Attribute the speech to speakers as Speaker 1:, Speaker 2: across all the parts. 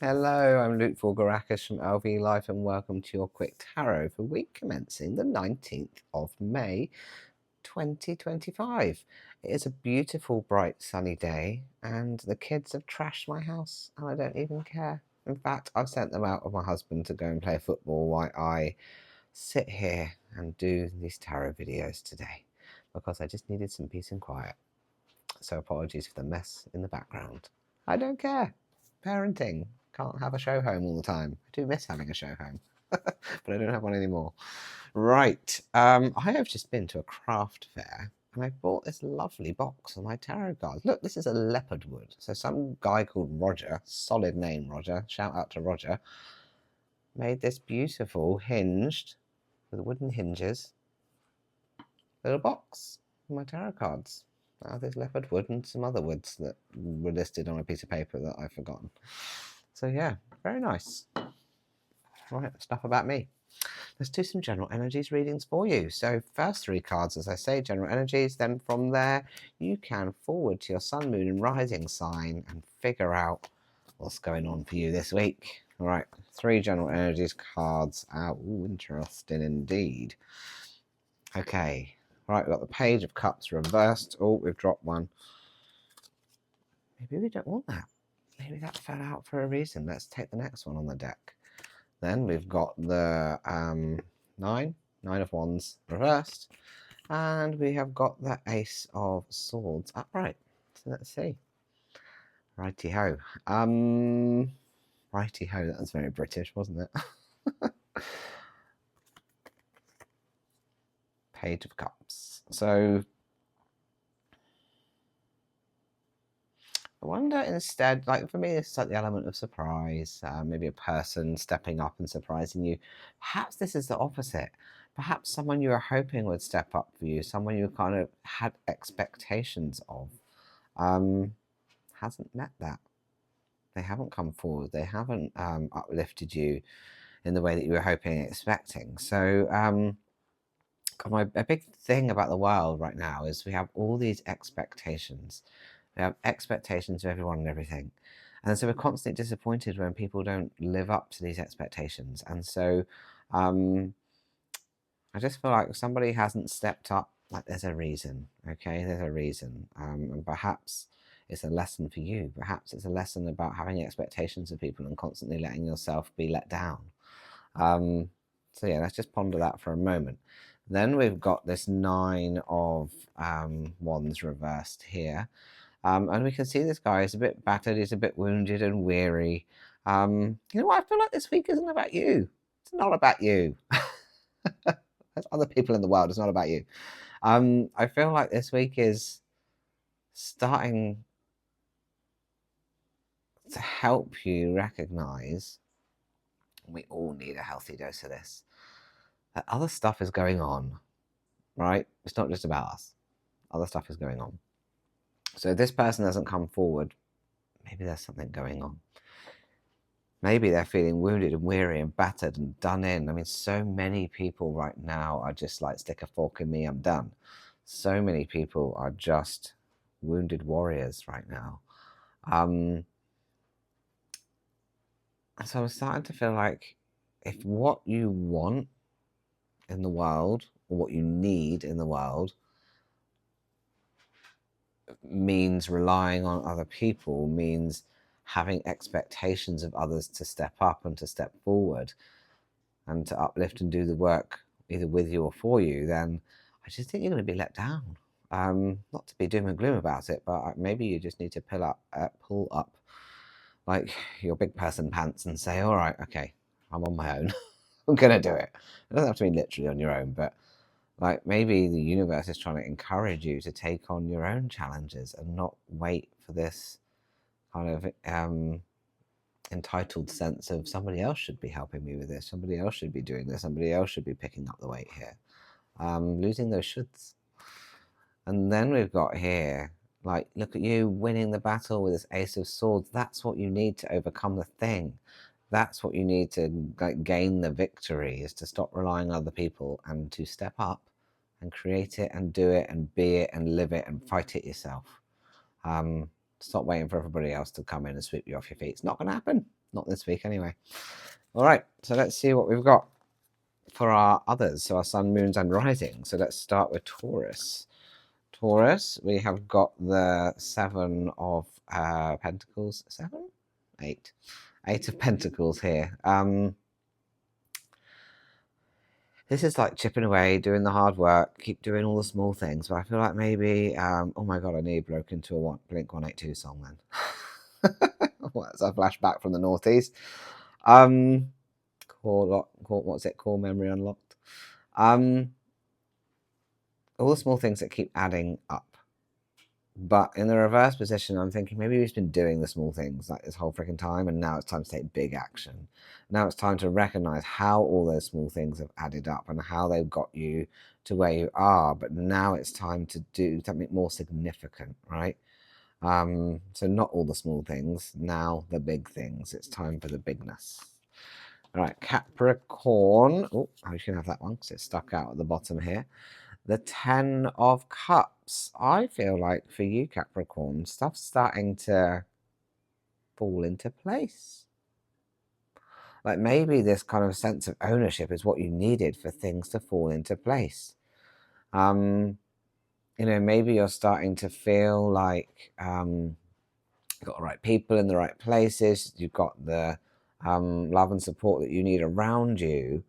Speaker 1: Hello, I'm Luke Voulgarakis from LV Life and welcome to your quick tarot for week commencing the 19th of May 2025. It is a beautiful, bright, sunny day and the kids have trashed my house and I don't even care. In fact, I've sent them out with my husband to go and play football while I sit here and do these tarot videos today because I just needed some peace and quiet. So apologies for the mess in the background. I don't care. Parenting. Can't have a show home all the time. I do miss having a show home, but I don't have one anymore. Right, I have just been to a craft fair and I bought this lovely box of my tarot cards. Look, this is a leopard wood. So some guy called Roger, solid name Roger, shout out to Roger, made this beautiful hinged, with wooden hinges, little box for my tarot cards. There's leopard wood and some other woods that were listed on a piece of paper that I've forgotten. So yeah, very nice. Right, stuff about me. Let's do some general energies readings for you. So first three cards, as I say, general energies. Then from there, you can forward to your sun, moon and rising sign and figure out what's going on for you this week. All right, three general energies cards out. Ooh, interesting indeed. Okay, right, we've got the Page of Cups reversed. Oh, we've dropped one. Maybe we don't want that. Maybe that fell out for a reason. Let's take the next one on the deck. Then we've got the Nine of Wands reversed. And we have got the Ace of Swords upright. So let's see. Righty-ho. Righty-ho, that was very British, wasn't it? Page of Cups. So I wonder instead, like for me, it's like the element of surprise, maybe a person stepping up and surprising you. Perhaps this is the opposite. Perhaps someone you were hoping would step up for you, someone you kind of had expectations of, hasn't met that. They haven't come forward. They haven't uplifted you in the way that you were hoping and expecting. So a big thing about the world right now is we have all these expectations. We have expectations of everyone and everything. And so we're constantly disappointed when people don't live up to these expectations. And so I just feel like if somebody hasn't stepped up, like there's a reason, okay? There's a reason. And perhaps it's a lesson for you. Perhaps it's a lesson about having expectations of people and constantly letting yourself be let down. So yeah, let's just ponder that for a moment. Then we've got this Nine of Wands reversed here. And we can see this guy is a bit battered, he's a bit wounded and weary. You know what, I feel like this week isn't about you. It's not about you. There's other people in the world, it's not about you. I feel like this week is starting to help you recognize, we all need a healthy dose of this, that other stuff is going on, right? It's not just about us. Other stuff is going on. So if this person hasn't come forward, maybe there's something going on. Maybe they're feeling wounded and weary and battered and done in. I mean, so many people right now are just like, stick a fork in me, I'm done. So many people are just wounded warriors right now. So I'm starting to feel like if what you want in the world or what you need in the world means relying on other people, means having expectations of others to step up and to step forward and to uplift and do the work either with you or for you, then I just think you're going to be let down. Not to be doom and gloom about it, but maybe you just need to pull up like your big person pants and say, all right, okay, I'm on my own. I'm going to do it. It doesn't have to be literally on your own, but like maybe the universe is trying to encourage you to take on your own challenges and not wait for this kind of entitled sense of somebody else should be helping me with this, somebody else should be doing this, somebody else should be picking up the weight here. Losing those shoulds. And then we've got here, like, look at you winning the battle with this Ace of Swords. That's what you need to overcome the thing. That's what you need to like gain the victory, is to stop relying on other people and to step up and create it and do it and be it and live it and fight it yourself. Stop waiting for everybody else to come in and sweep you off your feet. It's not going to happen. Not this week anyway. All right, so let's see what we've got for our others. So our sun, moons, and rising. So let's start with Taurus. Taurus, we have got the Seven of Pentacles. Seven? Eight. Eight of Pentacles here. This is like chipping away, doing the hard work, keep doing all the small things. But I feel like maybe, oh my God, I nearly broke into a Blink 182 song then. What's a flashback from the Northeast? What's it called? Memory unlocked. All the small things that keep adding up. But in the reverse position, I'm thinking maybe we've been doing the small things like this whole freaking time, and now it's time to take big action. Now it's time to recognize how all those small things have added up and how they've got you to where you are. But now it's time to do something more significant, right? So not all the small things, now the big things. It's time for the bigness. All right, Capricorn. Oh, I should have that one because it's stuck out at the bottom here. The Ten of Cups. I feel like for you, Capricorn, stuff's starting to fall into place. Like maybe this kind of sense of ownership is what you needed for things to fall into place. You know, maybe you're starting to feel like you've got the right people in the right places. You've got the love and support that you need around you,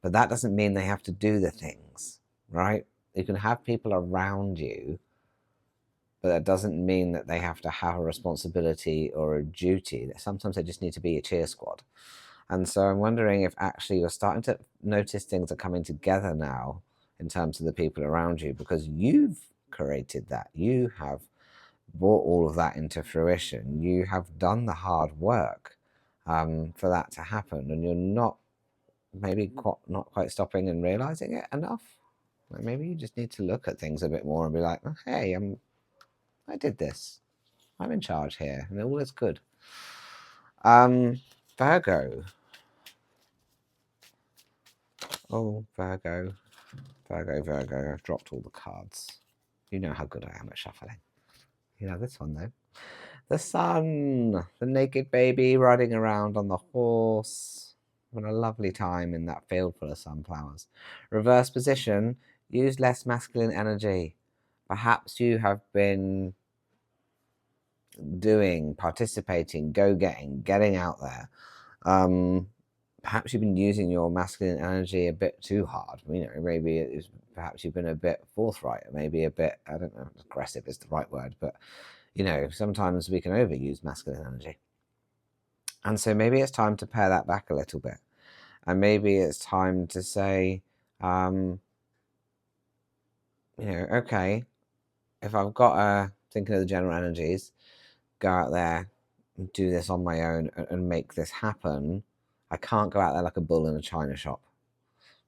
Speaker 1: but that doesn't mean they have to do the things, right? You can have people around you, but that doesn't mean that they have to have a responsibility or a duty. Sometimes they just need to be a cheer squad. And so I'm wondering if actually you're starting to notice things are coming together now in terms of the people around you, because you've created that. You have brought all of that into fruition. You have done the hard work for that to happen, and you're not not quite stopping and realizing it enough. Like maybe you just need to look at things a bit more and be like, oh, hey, I did this. I'm in charge here, and all is good. Virgo. Oh, Virgo. I've dropped all the cards. You know how good I am at shuffling. You know this one, though. The sun. The naked baby riding around on the horse. Having a lovely time in that field full of sunflowers. Reverse position. Use less masculine energy. Perhaps you have been participating, getting out there. Perhaps you've been using your masculine energy a bit too hard. You know, maybe perhaps you've been a bit forthright, maybe a bit, I don't know, aggressive is the right word, but you know, sometimes we can overuse masculine energy. And so maybe it's time to pare that back a little bit. And maybe it's time to say, you know, okay, if I've got thinking of the general energies, go out there and do this on my own and make this happen. I can't go out there like a bull in a china shop,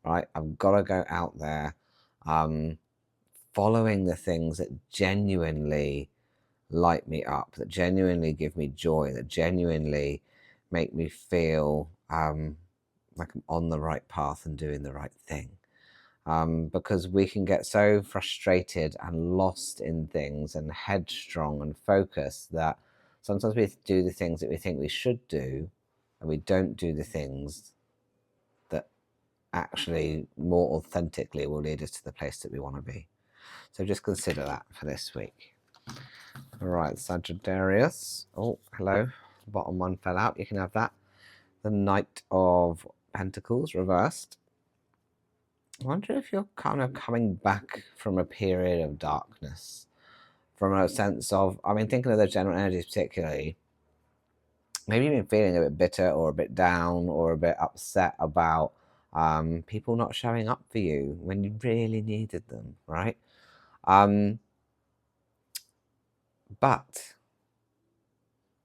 Speaker 1: right? I've got to go out there following the things that genuinely light me up, that genuinely give me joy, that genuinely make me feel like I'm on the right path and doing the right thing. Because we can get so frustrated and lost in things and headstrong and focused that sometimes we do the things that we think we should do, and we don't do the things that actually more authentically will lead us to the place that we want to be. So just consider that for this week. All right, Sagittarius. Oh, hello. The bottom one fell out. You can have that. The Knight of Pentacles reversed. I wonder if you're kind of coming back from a period of darkness, from a sense of, I mean, thinking of the general energies particularly, maybe you've been feeling a bit bitter or a bit down or a bit upset about people not showing up for you when you really needed them, right? But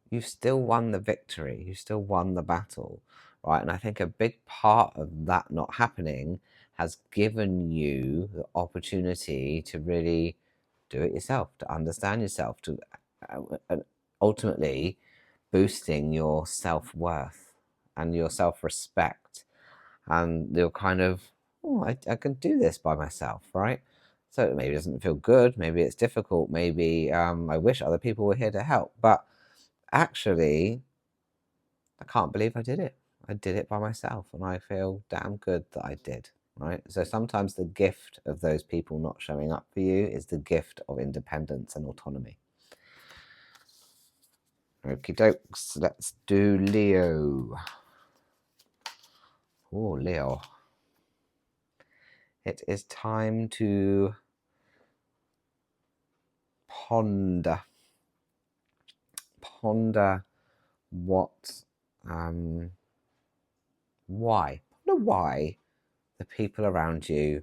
Speaker 1: you've still won the victory, you still won the battle, right? And I think a big part of that not happening has given you the opportunity to really do it yourself, to understand yourself, to ultimately boosting your self-worth and your self-respect, and you're kind of, oh, I can do this by myself, right? So maybe it doesn't feel good, maybe it's difficult, maybe I wish other people were here to help, but actually I can't believe I did it. I did it by myself, and I feel damn good that I did, right? So sometimes the gift of those people not showing up for you is the gift of independence and autonomy. Okie dokes, let's do Leo. Oh, Leo. It is time to ponder what, why the people around you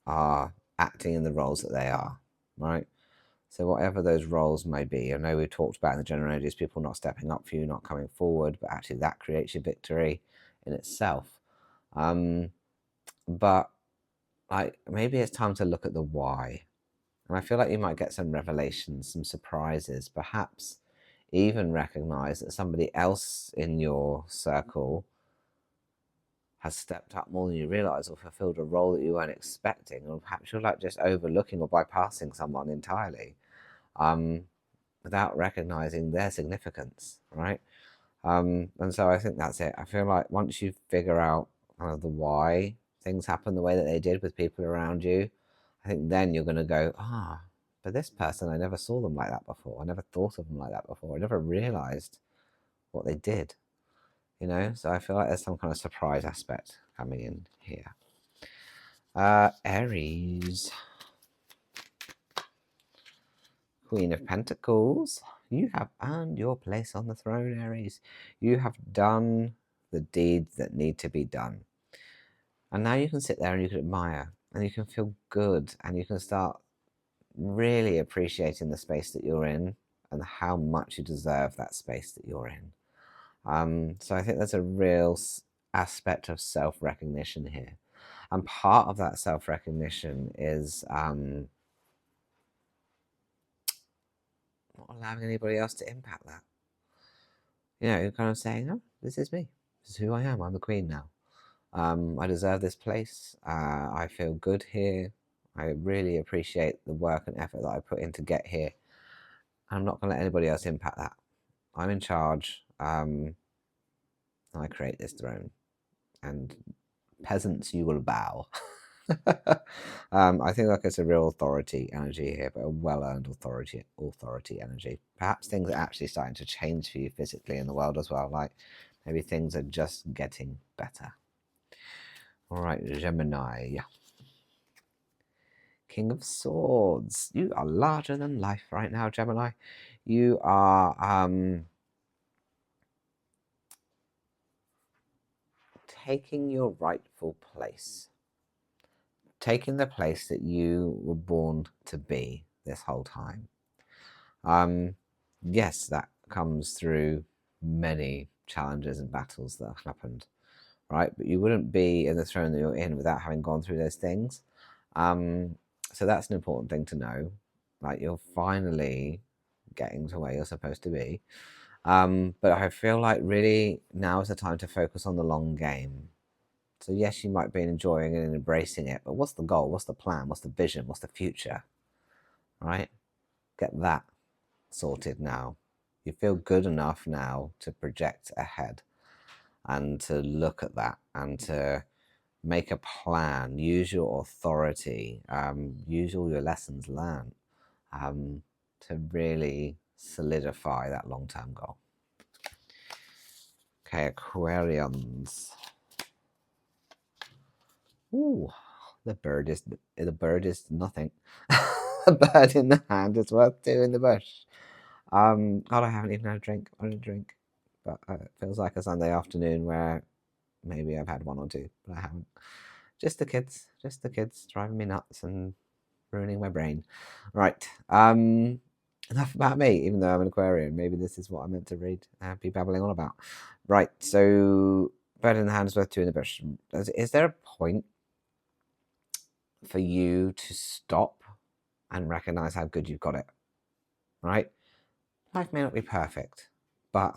Speaker 1: are acting in the roles that they are, right? So whatever those roles may be, I know we talked about in the general energies, people not stepping up for you, not coming forward, but actually that creates your victory in itself. But like maybe it's time to look at the why. And I feel like you might get some revelations, some surprises, perhaps even recognize that somebody else in your circle has stepped up more than you realize, or fulfilled a role that you weren't expecting, or perhaps you're like just overlooking or bypassing someone entirely, without recognizing their significance, right? And so I think that's it. I feel like once you figure out kind of the why things happen the way that they did with people around you, I think then you're going to go, but this person, I never saw them like that before. I never thought of them like that before. I never realized what they did, you know? So I feel like there's some kind of surprise aspect coming in here. Aries. Queen of Pentacles. You have earned your place on the throne, Aries. You have done the deeds that need to be done. And now you can sit there and you can admire and you can feel good and you can start really appreciating the space that you're in and how much you deserve that space that you're in. So I think there's a real aspect of self-recognition here. And part of that self-recognition is not allowing anybody else to impact that. You know, kind of saying, oh, this is me. This is who I am. I'm the queen now. I deserve this place. I feel good here. I really appreciate the work and effort that I put in to get here. I'm not going to let anybody else impact that. I'm in charge. I create this throne. And peasants, you will bow. I think like it's a real authority energy here, but a well-earned authority energy. Perhaps things are actually starting to change for you physically in the world as well. Like maybe things are just getting better. All right, Gemini. King of Swords. You are larger than life right now, Gemini. You are taking your rightful place. Taking the place that you were born to be this whole time. Yes, that comes through many challenges and battles that have happened, right? But you wouldn't be in the throne that you're in without having gone through those things. So that's an important thing to know. Like you're finally getting to where you're supposed to be. But I feel like really now is the time to focus on the long game. So yes, you might be enjoying it and embracing it, but what's the goal? What's the plan? What's the vision? What's the future? Right? Get that sorted now. You feel good enough now to project ahead and to look at that and to make a plan, use your authority, use all your lessons learned to really solidify that long-term goal. Okay, Aquarians. Ooh, the bird is nothing. A bird in the hand is worth two in the bush. God, I haven't even had a drink. I want a drink, but it feels like a Sunday afternoon where maybe I've had one or two, but I haven't. Just the kids driving me nuts and ruining my brain. Right. Enough about me, even though I'm an Aquarian. Maybe this is what I'm meant to read, be babbling on about. Right. So, bird in the hand is worth two in the bush. Is there a point for you to stop and recognize how good you've got it? Right? Life may not be perfect, but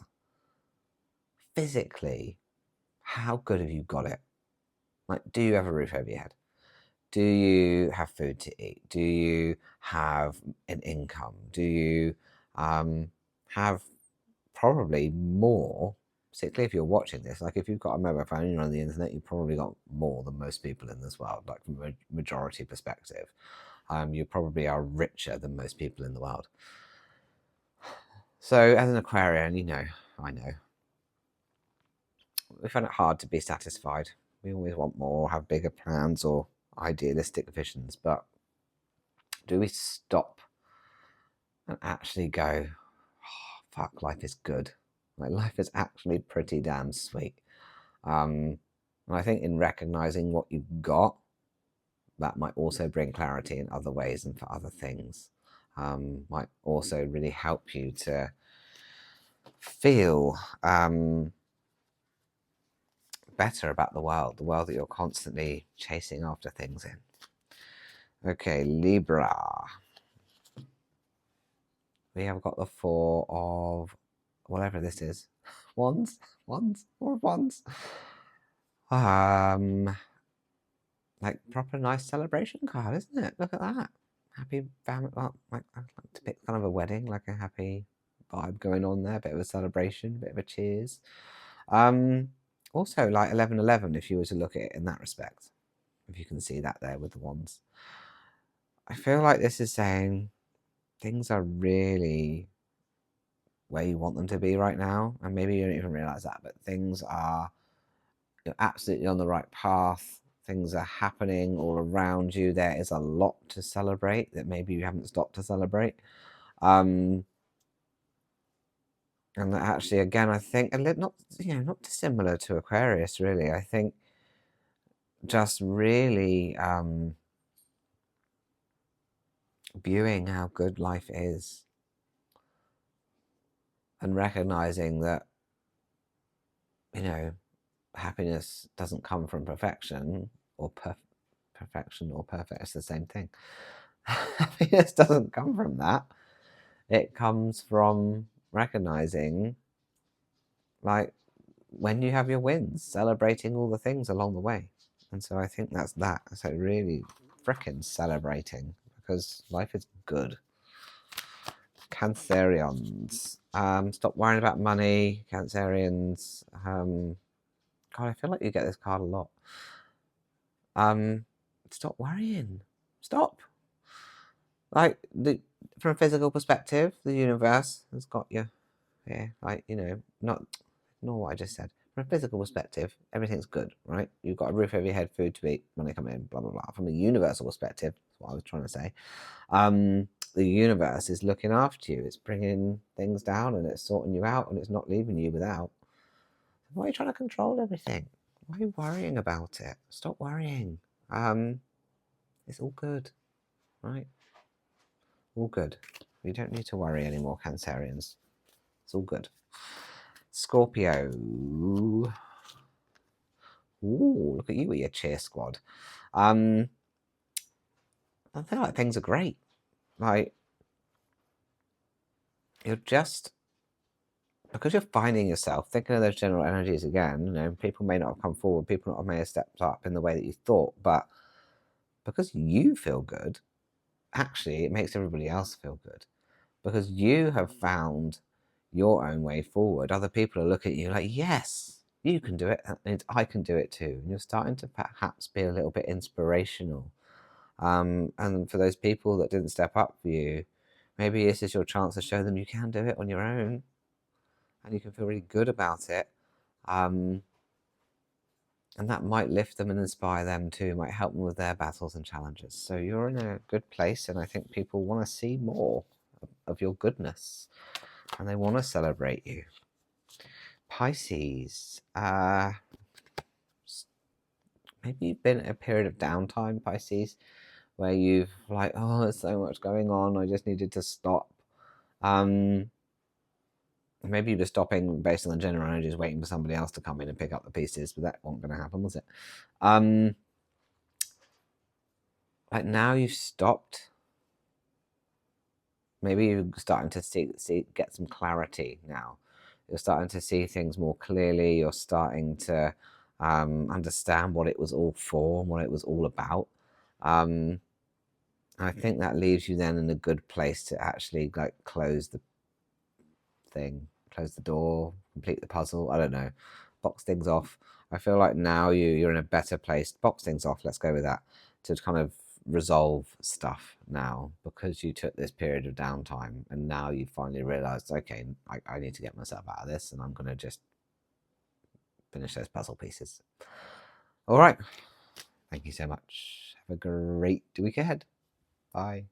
Speaker 1: physically, how good have you got it? Like, do you have a roof over your head? Do you have food to eat? Do you have an income? Do you have probably more, particularly if you're watching this, like if you've got a mobile phone and you're on the internet, you've probably got more than most people in this world, like from a majority perspective. You probably are richer than most people in the world. So as an Aquarian, you know, I know, we find it hard to be satisfied. We always want more, have bigger plans or idealistic visions, but do we stop and actually go, oh, fuck, life is good. Like, life is actually pretty damn sweet. And I think in recognizing what you've got, that might also bring clarity in other ways and for other things. Might also really help you to feel better about the world that you're constantly chasing after things in. Okay, Libra. We have got the Four of whatever this is. Wands? Four of Wands. Like proper nice celebration card, isn't it? Look at that. Happy family. Well, like, I'd like to pick kind of a wedding, like a happy vibe going on there, a bit of a celebration, a bit of a cheers. Also like 1111, if you were to look at it in that respect, if you can see that there with the wands. I feel like this is saying things are really where you want them to be right now, and maybe you don't even realize that, but things are, you're absolutely on the right path. Things are happening all around you. There is a lot to celebrate that maybe you haven't stopped to celebrate. And that actually, again, I think a little, not dissimilar to Aquarius, really. I think just really viewing how good life is and recognizing that, you know, happiness doesn't come from perfection or perfection or perfect. It's the same thing. Happiness doesn't come from that. It comes from recognizing, like, when you have your wins, celebrating all the things along the way. And so I think that's that. So really frickin' celebrating, because life is good. Cancerians. Stop worrying about money, Cancerians. God, I feel like you get this card a lot. Stop worrying. Stop. Like, from a physical perspective, the universe has got you here. Like, you know, not ignore what I just said. From a physical perspective, everything's good, right? You've got a roof over your head, food to eat, money coming in, blah, blah, blah. From a universal perspective, that's what I was trying to say. The universe is looking after you. It's bringing things down and it's sorting you out and it's not leaving you without. Why are you trying to control everything? Why are you worrying about it? Stop worrying. It's all good, right? All good. You don't need to worry anymore, Cancerians. It's all good. Scorpio. Ooh, look at you with your cheer squad. I feel like things are great. Like, you're just, because you're finding yourself, thinking of those general energies again, you know, people may not have come forward, people may have stepped up in the way that you thought, but because you feel good, actually it makes everybody else feel good. Because you have found your own way forward. Other people are looking at you like, yes, you can do it, and I can do it too. And you're starting to perhaps be a little bit inspirational. And for those people that didn't step up for you, maybe this is your chance to show them you can do it on your own, and you can feel really good about it. And that might lift them and inspire them too, might help them with their battles and challenges. So you're in a good place, and I think people want to see more of your goodness, and they want to celebrate you. Pisces. Maybe you've been in a period of downtime, Pisces, where you've like, oh, there's so much going on, I just needed to stop. Maybe you were stopping based on the general energies, waiting for somebody else to come in and pick up the pieces, but that wasn't going to happen, was it? Like, now you've stopped. Maybe you're starting to get some clarity now. You're starting to see things more clearly. You're starting to understand what it was all for and what it was all about. I think that leaves you then in a good place to actually like close the thing, close the door, complete the puzzle. I don't know, box things off. I feel like now you're in a better place. Box things off. Let's go with that, to kind of resolve stuff now, because you took this period of downtime and now you finally realized, okay, I need to get myself out of this, and I'm going to just finish those puzzle pieces. All right. Thank you so much. Have a great week ahead. Bye.